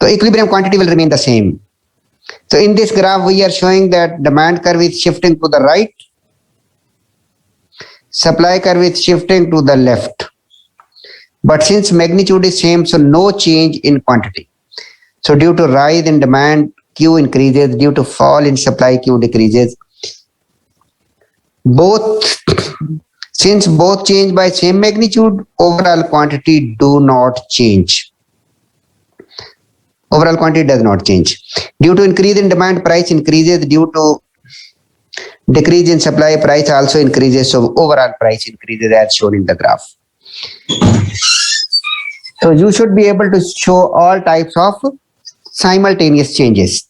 So equilibrium quantity will remain the same. So in this graph, we are showing that demand curve is shifting to the right, supply curve is shifting to the left. But since magnitude is same, so no change in quantity. So due to rise in demand, Q increases. Due to fall in supply, Q decreases. Since both change by same magnitude, overall quantity do not change. Overall quantity does not change. Due to increase in demand, price increases. Due to decrease in supply, price also increases. So overall price increases as shown in the graph. So you should be able to show all types of simultaneous changes.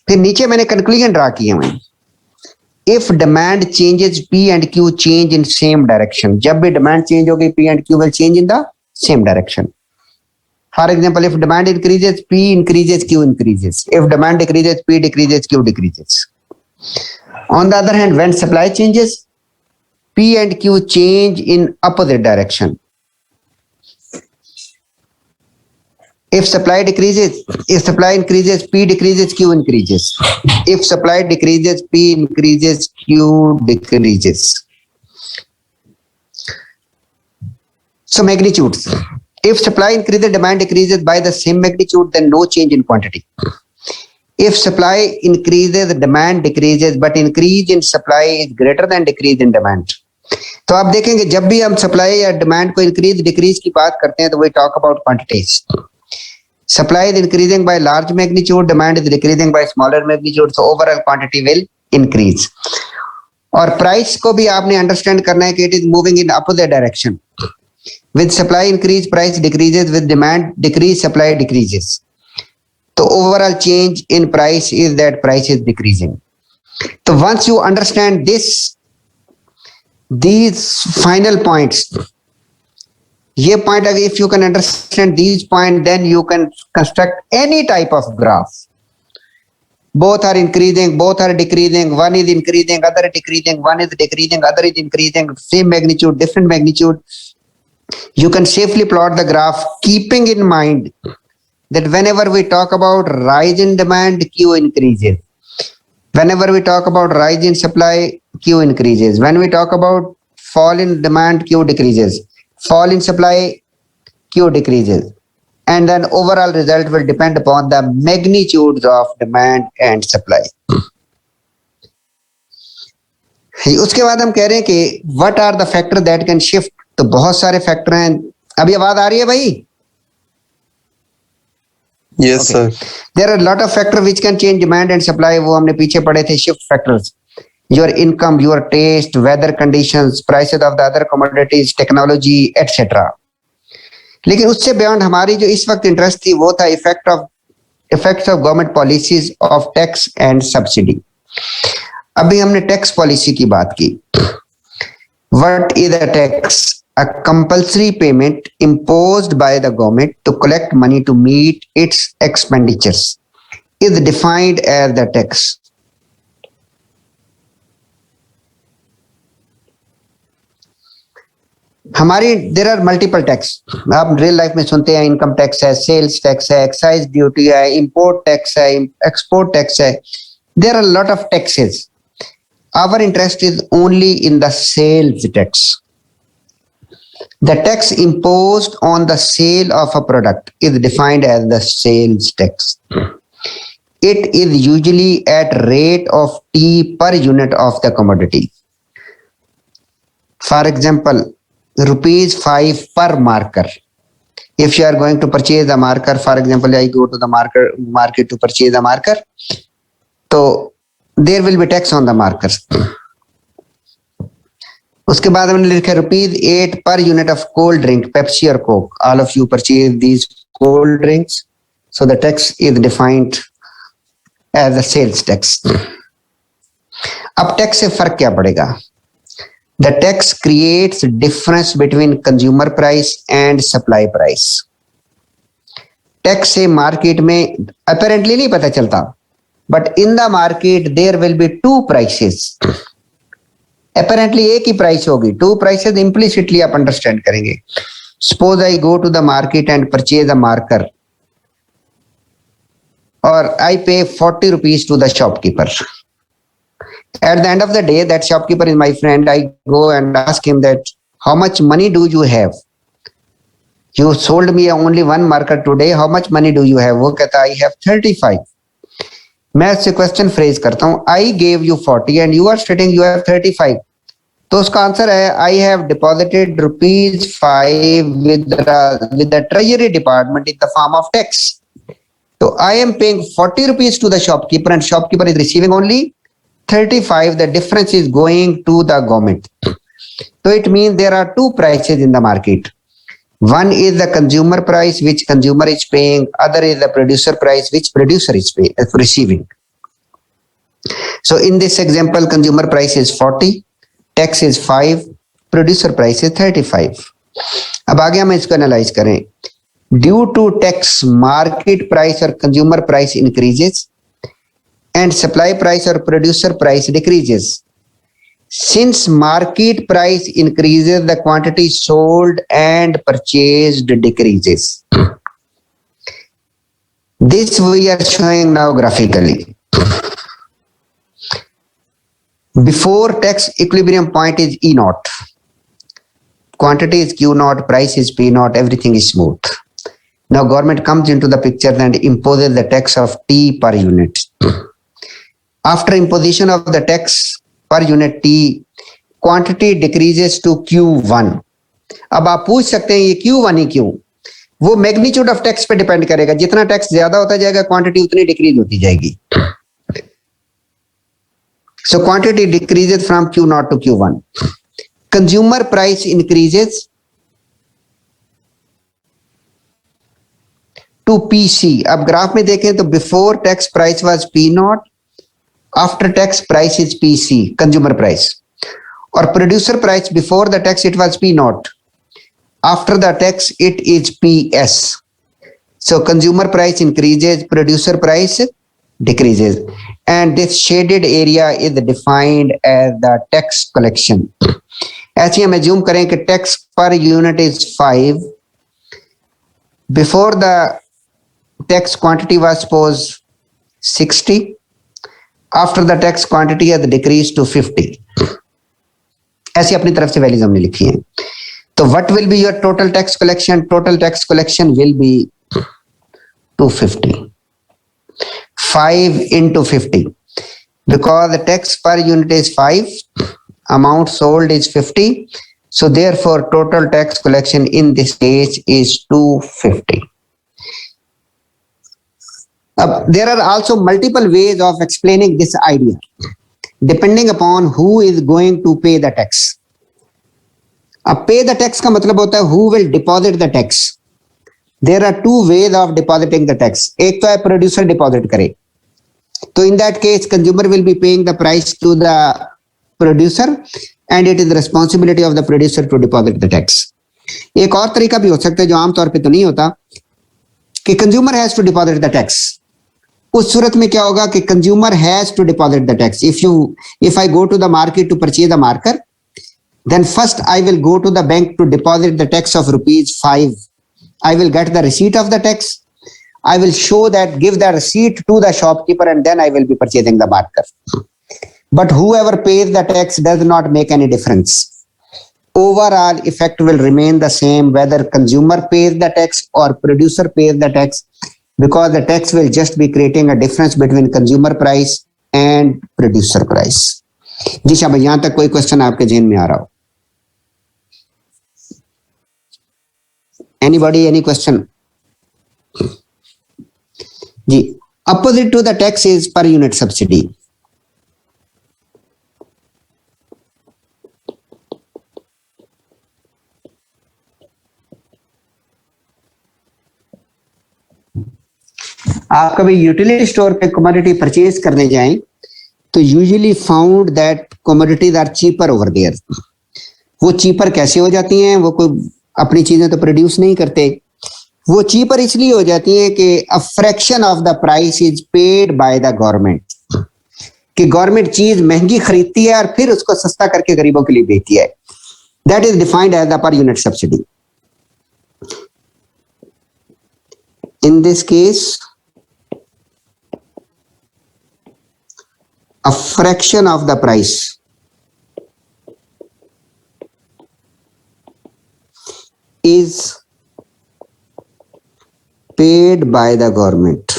फिर नीचे मैंने conclusion draw किया मैं. If demand changes, P and Q change in same direction. जब भी demand change होगी, P and Q will change in the same direction. For example, if demand increases, P increases, Q increases. If demand decreases, P decreases, Q decreases. On the other hand, when supply changes, P and Q change in opposite direction. If supply increases, P decreases, Q increases. If supply decreases, P increases, Q decreases. So magnitudes. If supply increases, demand decreases by the same magnitude, then no change in quantity. If supply increases, demand decreases, but increase in supply is greater than decrease in demand. तो आप देखेंगे जब भी हम supply या demand को increase decrease की बात करते हैं तो we talk about quantities. Supply is increasing by large magnitude, demand is decreasing by smaller magnitude, so overall quantity will increase. और प्राइस को भी आपने अंडरस्टैंड करना है कि it is moving in opposite direction. With supply increase, price decreases. With demand decrease, supply decreases. So overall change in price is that price is decreasing. So once you understand these final points, ये point, if you can understand these points, then you can construct any type of graph. Both are increasing, both are decreasing. One is increasing, other is decreasing. One is decreasing, other is increasing. Same magnitude, different magnitude. You can safely plot the graph, keeping in mind that whenever we talk about rise in demand, Q increases. Whenever we talk about rise in supply, Q increases. When we talk about fall in demand, Q decreases. Fall in supply, Q decreases. And then overall result will depend upon the magnitudes of demand and supply. उसके बाद हम कह रहे हैं कि what are the factors that can shift. तो बहुत सारे फैक्टर हैं. अभी आवाज आ रही है भाई? Yes, sir. There are a lot of factors which can change demand and supply. वो हमने पीछे पढ़े थे, shift factors. Your income, your taste, weather conditions, prices of the other commodities, technology, etc. लेकिन उससे beyond हमारी जो इस वक्त इंटरेस्ट थी वो था effects of government policies of tax and subsidy. अभी हमने टैक्स पॉलिसी की बात की. What is a tax? A compulsory payment imposed by the government to collect money to meet its expenditures is defined as the tax. हमारी there are multiple tax. आप real life में सुनते हैं income tax है, sales tax है, excise duty है, import tax है, export tax है. There are lot of taxes. Our interest is only in the sales tax. The tax imposed on the sale of a product is defined as the sales tax. It is usually at rate of T per unit of the commodity. For example, ₹5 per marker. If you are going to purchase a marker, for example, I go to the market to purchase a marker. So there will be tax on the markers. उसके बाद हमने लिखा ₹8 per unit of cold drink, Pepsi or Coke. All of you purchase these cold drinks, so the tax is defined as a sales tax. अब tax से फर्क क्या पड़ेगा? The tax creates difference between consumer price and supply price. Tax से market में apparently नहीं पता चलता. But in the market there will be two prices. Apparently एक ही प्राइस होगी. Two prices implicitly आप अंडरस्टैंड करेंगे. Suppose I go to the market and purchase a marker, or I pay 40 rupees to the shopkeeper. At the end of the day, that shopkeeper is my friend. I go and ask him that, how much money do you have? You sold me only one marker today. How much money do you have? वो कहता I have 35. मैं उससे question phrase करता हूँ, I gave you 40 and you are stating you have 35. तो उसका answer है I have deposited ₹5 with the treasury department in the form of tax. So I am paying 40 rupees to the shopkeeper and shopkeeper is receiving only 35. The difference is going to the government. So it means there are two prices in the market. One is the consumer price which consumer is paying. Other is the producer price which producer is receiving. So in this example, consumer price is 40, tax is 5, producer price is 35. अब आगे हम इसको analyse करें. Due to tax, market price or consumer price increases and supply price or producer price decreases. Since market price increases, the quantity sold and purchased decreases. This we are showing now graphically. Before tax, equilibrium point is E naught. Quantity is Q naught, price is P naught, everything is smooth. Now government comes into the picture and imposes the tax of T per unit. After imposition of the tax per unit T, quantity decreases to Q1. अब आप पूछ सकते हैं ये Q1 ही क्यों? वो magnitude of tax पे depend करेगा. जितना टैक्स ज्यादा होता जाएगा क्वांटिटी उतनी डिक्रीज होती जाएगी. So quantity decreases from Q0 to Q1. Consumer price increases to PC. अब ग्राफ में देखें तो before tax price was P0, after tax price is PC, consumer price. और producer price before the tax it was P0, after the tax it is PS. So consumer price increases, producer price decreases, and this shaded area is defined as the tax collection. ऐसे हम assume करें कि tax per unit is 5. Before the tax quantity was suppose 60. After the tax quantity has decreased to 50. ऐसी अपनी तरफ से values हमने लिखी हैं. तो what will be your total tax collection? Total tax collection will be 250. 5 into 50. Because the tax per unit is 5, amount sold is 50. So therefore total tax collection in this case is 250. There are also multiple ways of explaining this idea depending upon who is going to pay the tax. अब pay the tax का मतलब होता है who will deposit the tax. There are two ways of depositing the tax. एक तो है producer deposit करे. तो in that case consumer will be paying the price to the producer and it is the responsibility of the producer to deposit the tax. एक और तरीका भी हो सकता है जो आमतौर पे तो नहीं होता कि consumer has to deposit the tax. उस सूरत में क्या होगा कि consumer has to deposit the tax. If I go to the market to purchase a marker, then first I will go to the bank to deposit the tax of ₹5. I will get the receipt of the tax. I will show that, give the receipt to the shopkeeper, and then I will be purchasing the marker. But whoever pays the tax does not make any difference. Overall effect will remain the same whether consumer pays the tax or producer pays the tax, because the tax will just be creating a difference between consumer price and producer price. जी शाबाश, यहां तक कोई question आपके जहन में आ रहा हो? Anybody, any question? Ji, opposite to the tax is per unit subsidy. आप कभी यूटिलिटी स्टोर पे कमोडिटी परचेज करने जाएं तो usually found that commodities are cheaper over there. वो चीपर कैसे हो जाती हैं? वो कोई अपनी चीजें तो प्रोड्यूस नहीं करते. वो चीपर इसलिए हो जाती है कि a fraction of the price is paid by the government. कि गवर्नमेंट चीज महंगी खरीदती है और फिर उसको सस्ता करके गरीबों के लिए बेचती है. That is defined as the per unit subsidy. In this case, a fraction of the price is paid by the government.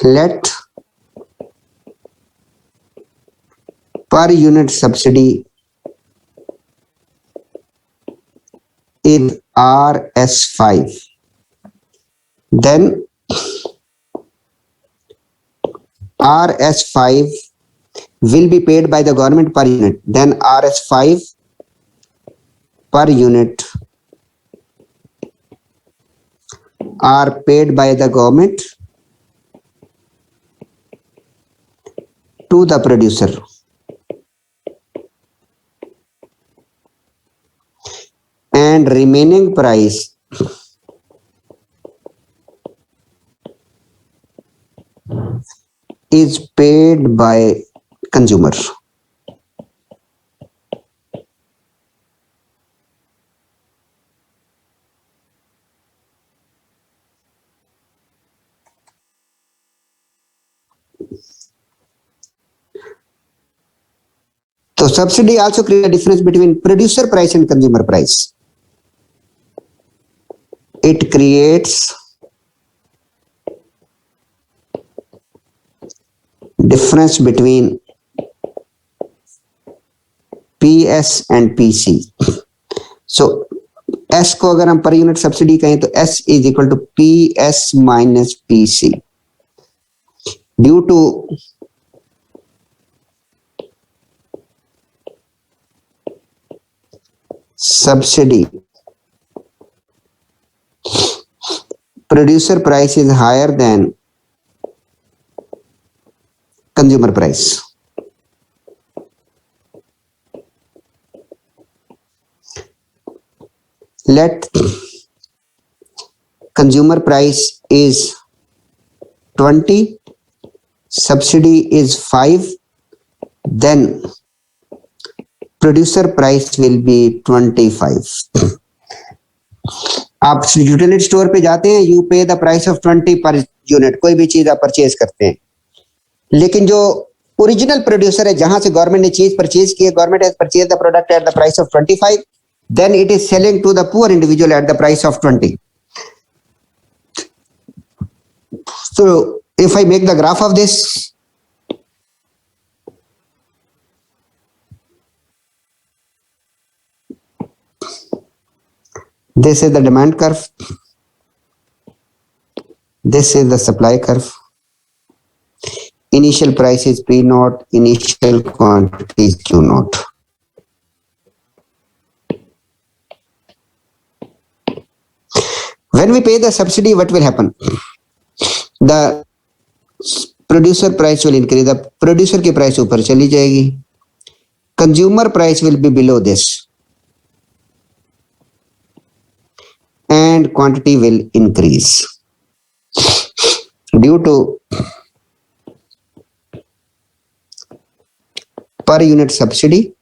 Let per unit subsidy is RS5. Then RS5 will be paid by the government per unit. Then RS5 per unit are paid by the government to the producer. And remaining price is paid by consumer. So subsidy also creates a difference between producer price and consumer price. It creates difference between PS and PC. So S को अगर हम पर unit subsidy कहें तो S is equal to PS minus PC. Due to subsidy, producer price is higher than consumer price. Let consumer price is 20, subsidy is 5, then producer price will be 25. आप utility store पे जाते हैं, you पे the price of 20 per unit, कोई भी चीज आप purchase करते हैं, लेकिन जो ओरिजिनल प्रोड्यूसर है जहां से गवर्नमेंट ने चीज परचेज की है, government has purchase the product at the price of 25, then it is selling to the poor individual at the price of 20. So if I make the graph of this, this is the demand curve, this is the supply curve. Initial price is P naught, initial quantity is Q naught. When we pay the subsidy, what will happen? The producer price will increase. The producer की price ऊपर चली जाएगी. Consumer price will be below this, and quantity will increase due to per unit subsidy.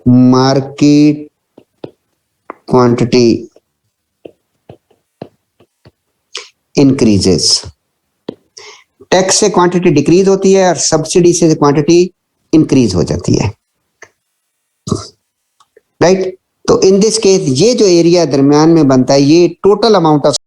Market quantity increases. Tax से quantity decrease होती है और subsidy से quantity increase हो जाती है, राइट? तो इन दिस केस ये जो एरिया दरमियान में बनता है, ये टोटल अमाउंट ऑफ